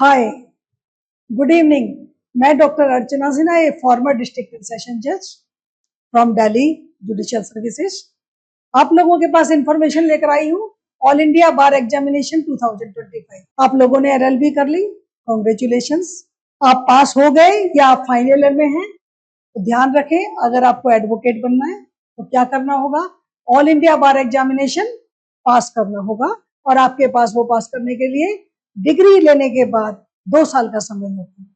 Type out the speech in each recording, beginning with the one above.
हाय, good evening. मैं doctor अर्चना सिन्हा, ए farmer district session जज from Delhi judicial services. आप लोगों के पास इंफॉर्मेशन लेकर आई हूँ ऑल इंडिया बार एग्जामिनेशन 2025। आप लोगों ने LLB कर ली, कॉन्ग्रेचुलेशंस। आप पास हो गए या आप फाइनल ईयर में हैं तो ध्यान रखें, अगर आपको एडवोकेट बनना है तो क्या करना होगा, ऑल इंडिया बार एग्जामिनेशन पास करना होगा। और आपके पास वो पास करने के लिए डिग्री लेने के बाद 2 साल का समय होता है,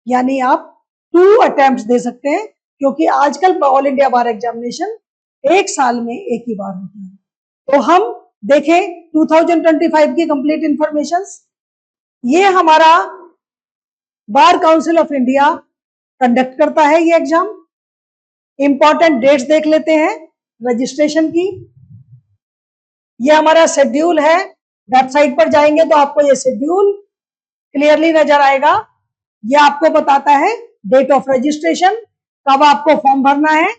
यानी आप 2 अटेम्प्ट्स दे सकते हैं, क्योंकि आजकल ऑल इंडिया बार एग्जामिनेशन 1 साल में एक ही बार होता है। तो हम देखें 2025 की कंप्लीट इंफॉर्मेशन। ये हमारा bar council of India conduct करता है ये एग्जाम। इंपॉर्टेंट डेट्स देख लेते हैं रजिस्ट्रेशन की। ये हमारा शेड्यूल है, वेबसाइट पर जाएंगे तो आपको ये शेड्यूल क्लियरली नजर आएगा। ये आपको बताता है डेट ऑफ रजिस्ट्रेशन, कब आपको फॉर्म भरना है।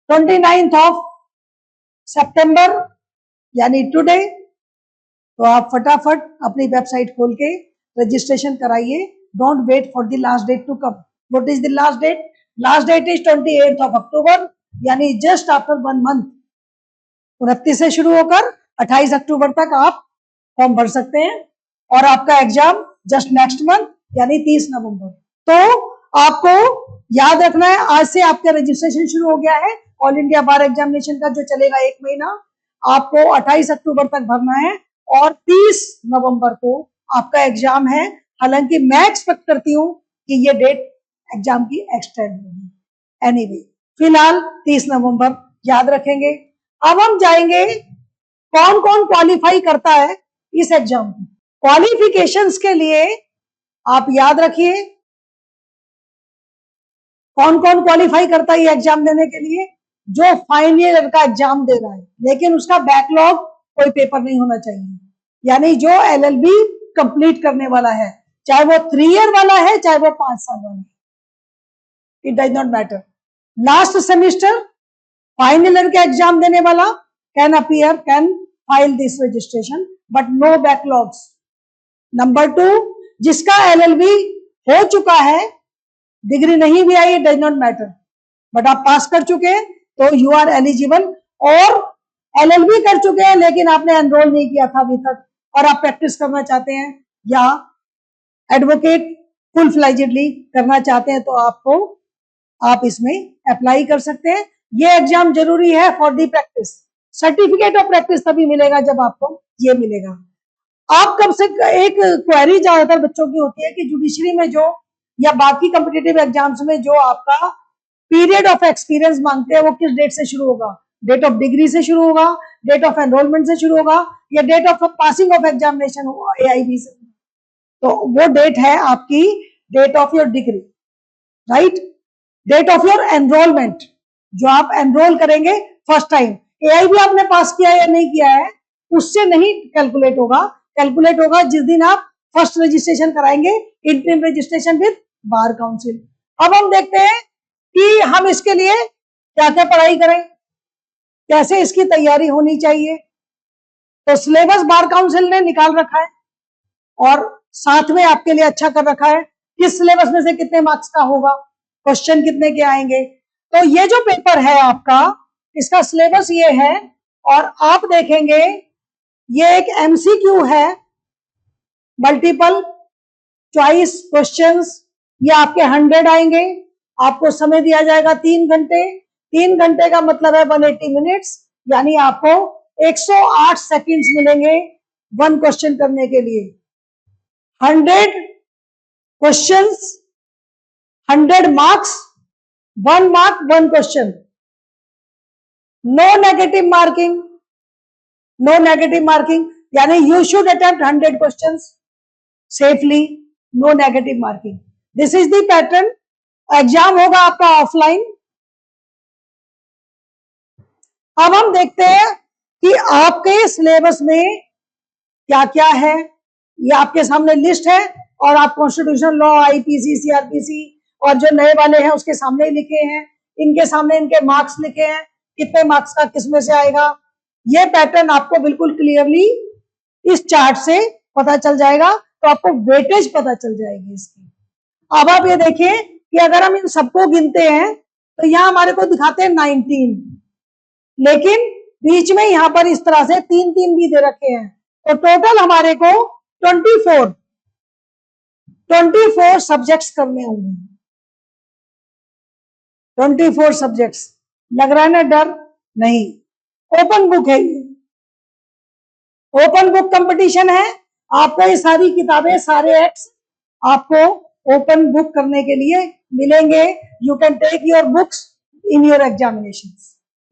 29 सितंबर यानी टुडे। तो आप फटाफट अपनी वेबसाइट खोल के रजिस्ट्रेशन कराइए। Don't wait for the last date to come. What is the last date? Last date is 28 October, यानी जस्ट आफ्टर 1 मंथ। 29 से शुरू होकर 28 अक्टूबर तक आप फॉर्म भर सकते हैं, और आपका एग्जाम जस्ट नेक्स्ट मंथ यानी 30 नवंबर। तो आपको याद रखना है, आज से आपका रजिस्ट्रेशन शुरू हो गया है ऑल इंडिया बार एग्जामिनेशन का, जो चलेगा 1 महीना। आपको 28 अक्टूबर तक भरना है और 30 नवंबर को आपका एग्जाम है। हालांकि मैं एक्सपेक्ट करती हूँ कि ये डेट एग्जाम की एक्सटेंड होगी। एनीवे, फिलहाल 30 नवंबर याद रखेंगे। अब हम जाएंगे कौन कौन क्वालिफाई करता है इस एग्जाम को। क्वालिफिकेशंस के लिए आप याद रखिए, कौन कौन क्वालिफाई करता है ये एग्जाम देने के लिए। जो फाइनल ईयर का एग्जाम दे रहा है लेकिन उसका बैकलॉग कोई पेपर नहीं होना चाहिए, यानी जो LLB कंप्लीट करने वाला है, चाहे वो 3 ईयर वाला है चाहे वो 5 साल वाला है, it does not matter. Last semester final year का एग्जाम देने वाला can appear, can file this registration, but no backlogs. Number 2, जिसका LLB हो चुका है, डिग्री नहीं भी आई, डज नॉट मैटर, बट आप पास कर चुके हैं तो यू आर एलिजिबल। और LLB कर चुके हैं लेकिन आपने एनरोल नहीं किया था अभी तक, और आप प्रैक्टिस करना चाहते हैं या एडवोकेट फुल फ्लेजेडली करना चाहते हैं, तो आप इसमें अप्लाई कर सकते हैं। ये एग्जाम जरूरी है for the practice. Certificate of practice तभी मिलेगा जब आपको ये मिलेगा। आप कब से एक क्वेरी ज्यादातर बच्चों की होती है कि जुडिशरी में जो या बाकी कॉम्पिटिटिव एग्जाम्स में जो आपका पीरियड ऑफ एक्सपीरियंस मांगते हैं वो किस डेट से शुरू होगा? डेट ऑफ डिग्री से शुरू होगा, डेट ऑफ एनरोलमेंट से शुरू होगा, या date of passing of examination AIB से? तो वो डेट है आपकी date of your degree, right? Date of your enrolment, जो आप एनरोल करेंगे फर्स्ट टाइम। AIB आपने पास किया या नहीं किया है उससे नहीं कैलकुलेट होगा। कैलकुलेट होगा जिस दिन आप फर्स्ट रजिस्ट्रेशन कराएंगे, interim registration with bar council. अब हम देखते हैं कि हम इसके लिए क्या क्या पढ़ाई करें, कैसे इसकी तैयारी होनी चाहिए। तो सिलेबस बार काउंसिल ने निकाल रखा है और साथ में आपके लिए अच्छा कर रखा है, किस सिलेबस में से कितने मार्क्स का होगा, क्वेश्चन कितने के आएंगे। तो ये जो पेपर है आपका, इसका सिलेबस ये है, और आप देखेंगे ये एक MCQ है, मल्टीपल चॉइस क्वेश्चंस। ये आपके 100 आएंगे। आपको समय दिया जाएगा 3 घंटे। 3 घंटे का मतलब है 180 मिनट्स, यानी आपको 108 सेकंड्स मिलेंगे 1 क्वेश्चन करने के लिए। 100 questions, 100 marks, 1 mark 1 question. No negative marking, no negative marking, यानी you should attempt 100 questions safely, no negative marking. This is the pattern. Exam होगा आपका ऑफलाइन। अब हम देखते हैं कि आपके सिलेबस में क्या क्या है। ये आपके सामने लिस्ट है, और आप कॉन्स्टिट्यूशन लॉ, IPC, CRPC और जो नए वाले हैं उसके सामने ही लिखे हैं। इनके सामने इनके मार्क्स लिखे हैं, कितने मार्क्स का किस में से आएगा। ये पैटर्न आपको बिल्कुल क्लियरली इस चार्ट से पता चल जाएगा। तो आपको वेटेज पता चल जाएगी इसकी। अब आप ये देखिए कि अगर हम इन सबको गिनते हैं तो यहाँ हमारे को दिखाते हैं 19, लेकिन बीच में यहाँ पर इस तरह से 3 भी दे रखे हैं, तो टोटल हमारे को 24 सब्जेक्ट्स करने होंगे। 24 सब्जेक्ट्स। लग रहा है ना डर? नहीं, ओपन बुक है ये, ओपन बुक कंपटीशन है। आपको ये सारी किताबें, सारे एक्ट्स आपको ओपन बुक करने के लिए मिलेंगे। You can take your books in your examination,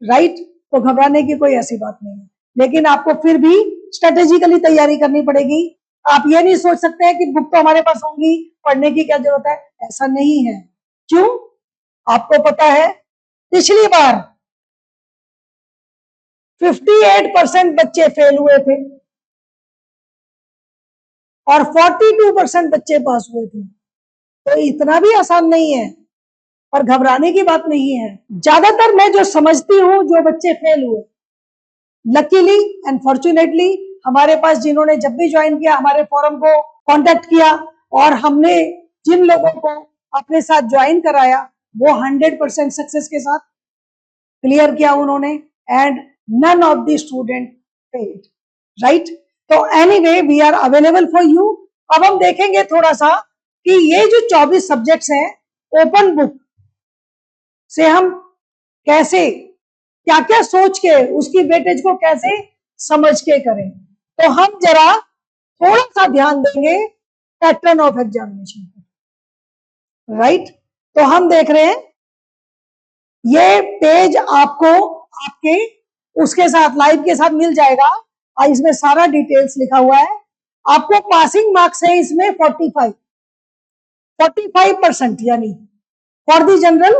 right? तो घबराने की कोई ऐसी बात नहीं है, लेकिन आपको फिर भी स्ट्रेटेजिकली तैयारी करनी पड़ेगी। आप ये नहीं सोच सकते हैं कि बुक तो हमारे पास होंगी, पढ़ने की क्या जरूरत है, ऐसा नहीं है। क्यों? आपको पता है पिछली बार 58% बच्चे फेल हुए थे और 42% बच्चे पास हुए थे, तो इतना भी आसान नहीं है, और घबराने की बात नहीं है। ज्यादातर मैं जो समझती हूँ जो बच्चे फेल हुए, लकीली एंड फॉर्चुनेटली हमारे पास जिन्होंने जब भी ज्वाइन किया हमारे फोरम को कांटेक्ट किया, और हमने जिन लोगों को अपने साथ ज्वाइन कराया वो 100% सक्सेस के साथ क्लियर किया उन्होंने, and none of the student failed, right? तो anyway we are available for you. अब हम देखेंगे थोड़ा सा कि ये जो 24 सब्जेक्ट्स हैं ओपन बुक से हम कैसे, क्या क्या सोच के उसकी वेटेज को कैसे समझ के करें। तो हम जरा थोड़ा सा ध्यान देंगे पैटर्न ऑफ एग्जामिनेशन पर, राइट? तो हम देख रहे हैं ये पेज आपको आपके उसके साथ लाइव के साथ मिल जाएगा, और इसमें सारा डिटेल्स लिखा हुआ है। आपको पासिंग मार्क्स है इसमें 45% यानी for the general,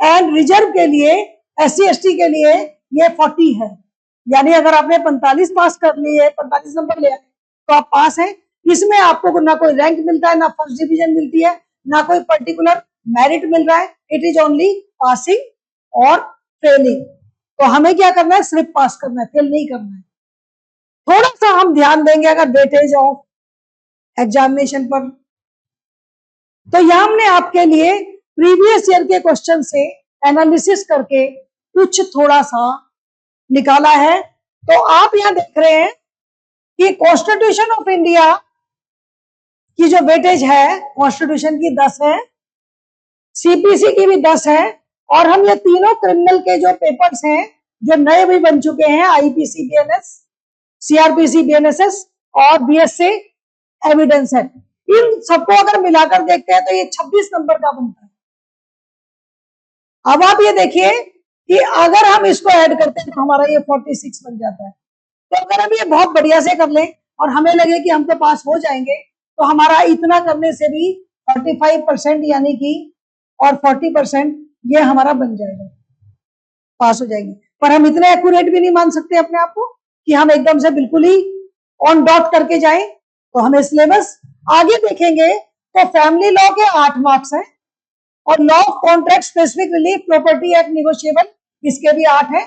and reserve के लिए SC ST के लिए ये 40 है, यानी अगर आपने 45 पास कर लिए, 45 नंबर ले आए तो आप पास हैं। इसमें आपको ना कोई रैंक मिलता है, ना फर्स्ट डिवीजन मिलती है, ना कोई पर्टिकुलर मेरिट मिल रहा है। इट इज ओनली पासिंग और फेलिंग। तो हमें क्या करना है? सिर्फ पास करना है, फेल नहीं करना है। थोड़ा सा हम ध्यान देंगे अगर वेटेज ऑफ एग्जामिनेशन पर, तो यहां हमने आपके लिए प्रीवियस ईयर के क्वेश्चन से एनालिसिस करके कुछ थोड़ा सा निकाला है। तो आप यहां देख रहे हैं कि कॉन्स्टिट्यूशन ऑफ इंडिया की जो वेटेज है कॉन्स्टिट्यूशन की 10 है, CPC की भी 10 है, और हम ये तीनों क्रिमिनल के जो पेपर्स हैं जो नए भी बन चुके हैं, IPC BNS, CRPC BNSS और BSA एविडेंस एक्ट, इन सबको अगर मिलाकर देखते हैं तो ये 26 नंबर का बनता है। अब आप ये देखिए कि अगर हम इसको ऐड करते हैं तो हमारा ये 46 बन जाता है। तो अगर हम ये बहुत बढ़िया से कर लें और हमें लगे कि हम तो पास हो जाएंगे, तो हमारा इतना करने से भी 45% यानी कि और 40% ये हमारा बन जाएगा, पास हो जाएंगे। पर हम इतने एक्यूरेट भी नहीं मान सकते अपने आप को कि हम एकदम से बिल्कुल ही ऑन डॉट करके जाएं। तो हमें सिलेबस आगे देखेंगे तो फैमिली लॉ के 8 मार्क्स हैं, और law of contract specific relief property act negotiable इसके भी 8 है,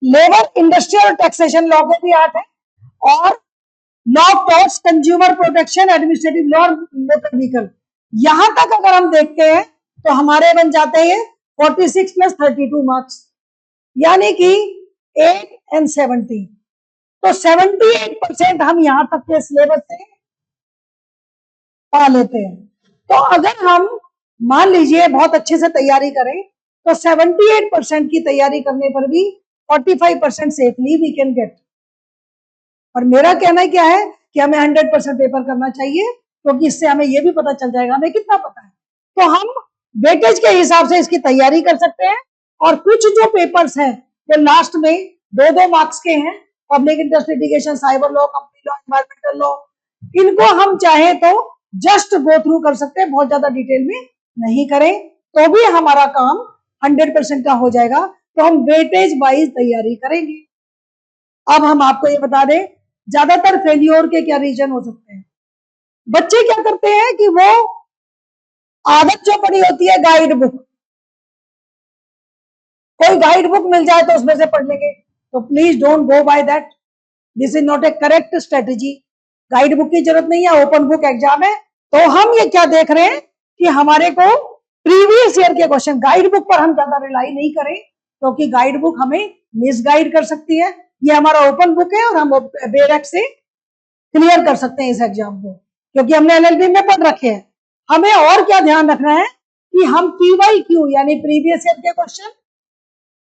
लेबर इंडस्ट्रियल टैक्सेशन लॉ के भी 8 है, और law of torts consumer protection administrative law motor vehicle, यहां तक अगर हम देखते हैं तो हमारे बन जाते हैं 46 प्लस 32 मार्क्स, यानी कि 8 and 70। तो 78% हम यहां तक के सिलेबस से पा लेते हैं। तो अगर हम मान लीजिए बहुत अच्छे से तैयारी करें तो 78% की तैयारी करने पर भी 45% सेफली वी कैन गेट। और मेरा कहना क्या है कि हमें 100% पेपर करना चाहिए, क्योंकि इससे हमें यह भी पता चल जाएगा हमें कितना पता है। तो हम वेटेज के हिसाब से इसकी तैयारी कर सकते हैं, और कुछ जो पेपर्स हैं वो लास्ट में 2-2 मार्क्स के हैं, public interest litigation, cyber law, company law, environmental law, इनको हम चाहे तो जस्ट गो थ्रू कर सकते हैं, बहुत ज्यादा डिटेल में नहीं करें तो भी हमारा काम 100% का हो जाएगा। तो हम वेटेज वाइज तैयारी करेंगे। अब हम आपको ये बता दें ज्यादातर फेल्योर के क्या रीजन हो सकते हैं। बच्चे क्या करते हैं कि वो आदत जो पड़ी होती है गाइड बुक, कोई गाइड बुक मिल जाए तो उसमें से पढ़ लेंगे, तो please don't go by that, this is not A correct strategy. Guide book की जरूरत नहीं है, ओपन बुक एग्जाम है। तो हम ये क्या देख रहे हैं कि हमारे को प्रीवियस ईयर के क्वेश्चन, गाइड बुक पर हम ज्यादा रिलाई नहीं करें, क्योंकि गाइड बुक हमें मिसगाइड कर सकती है। ये हमारा ओपन बुक है और हम बेरक से क्लियर कर सकते हैं इस एग्जाम को, क्योंकि हमने एलएलबी में पढ़ रखे हैं। हमें और क्या ध्यान रखना है कि हम PYQ यानी प्रीवियस ईयर के क्वेश्चन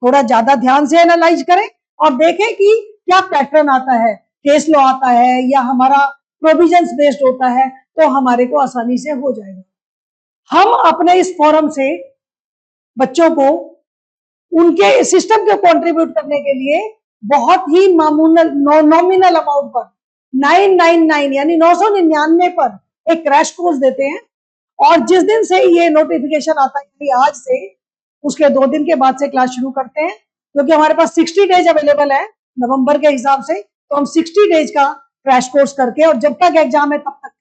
थोड़ा ज्यादा ध्यान से एनालाइज करें और देखें कि क्या पैटर्न आता है, केस लॉ आता है या हमारा प्रोविजंस बेस्ड होता है, तो हमारे को आसानी से हो जाएगा। हम अपने इस फोरम से बच्चों को उनके सिस्टम को कंट्रीब्यूट करने के लिए बहुत ही नॉमिनल अमाउंट पर 999 यानी 999 पर एक क्रैश कोर्स देते हैं। और जिस दिन से ये नोटिफिकेशन आता है यानी आज से, उसके 2 दिन के बाद से क्लास शुरू करते हैं, क्योंकि हमारे पास 60 डेज अवेलेबल है नवंबर के हिसाब से। तो हम 60 डेज का क्रैश कोर्स करके, और जब तक एग्जाम है तब तक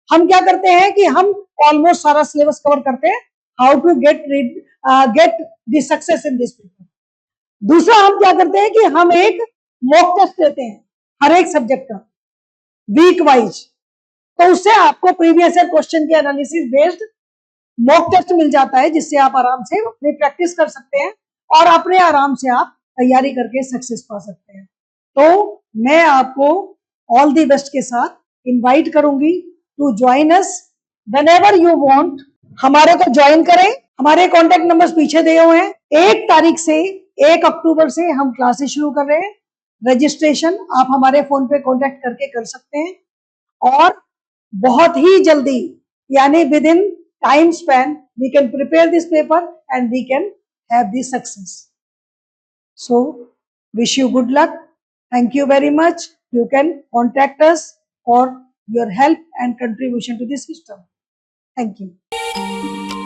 हम क्या करते हैं कि हम ऑलमोस्ट सारा सिलेबस कवर करते हैं, how to get the success in this paper. दूसरा हम क्या करते हैं कि हम एक मॉक टेस्ट लेते हैं हर एक सब्जेक्ट का वीक वाइज। तो उससे आपको प्रीवियस ईयर क्वेश्चन के एनालिसिस बेस्ड मॉक टेस्ट मिल जाता है, जिससे आप आराम से अपनी प्रैक्टिस कर सकते हैं और अपने आराम से आप तैयारी करके सक्सेस पा सकते हैं। तो मैं आपको ऑल दी बेस्ट के साथ इनवाइट करूंगी to join us whenever you want. हमारे को ज्वाइन करें, हमारे कॉन्टेक्ट नंबर्स पीछे दिए हुए हैं। 1 तारीख से 1 अक्टूबर से हम क्लासेस शुरू कर रहे हैं। रजिस्ट्रेशन आप हमारे फोन पे कॉन्टेक्ट करके कर सकते हैं, और बहुत ही जल्दी यानी with in time span we can prepare this paper and we can have the success. So wish you good luck. Thank you very much. You can contact us for your help and contribution to this system. Thank you.